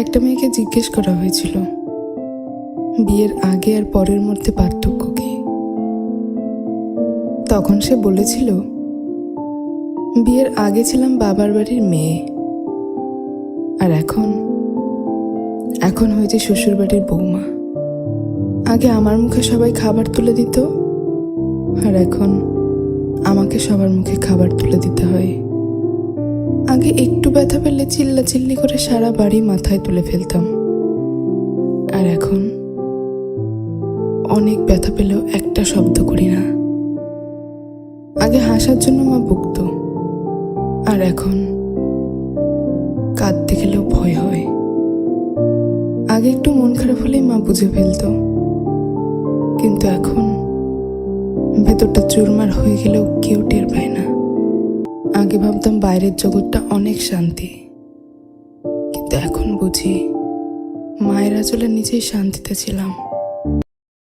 একটা মেয়েকে জিজ্ঞেস করা হয়েছিল বিয়ের আগে আর পরের মধ্যে পার্থক্য কি। তখন সে বলেছিল, বিয়ের আগে ছিলাম বাবার বাড়ির মেয়ে, আর এখন হয়েছে শ্বশুর বাড়ির বৌমা। আগে আমার মুখে সবাই খাবার তুলে দিত, আর এখন আমাকে সবার মুখে খাবার তুলে দিতে হয়। আগে একটু ব্যথা পেলে চিল্লাচিল্লি করে সারা বাড়ি মাথায় তুলে ফেলতাম, আর এখন অনেক ব্যথা পেলেও একটা শব্দ করি না। আগে হাসার জন্য মা বকতো, আর এখন কাঁদতে গেলেও ভয় হয়। আগে একটু মন খারাপ হলেই মা বুঝে ফেলতো, কিন্তু এখন ভেতরটা চুরমার হয়ে গেলেও কেউ টের পায় না। আগে ভাবতাম বাইরের জগৎটা অনেক শান্তি, কিন্তু এখন বুঝি মায়ের আঁচলে নিজেই শান্তিতে ছিলাম।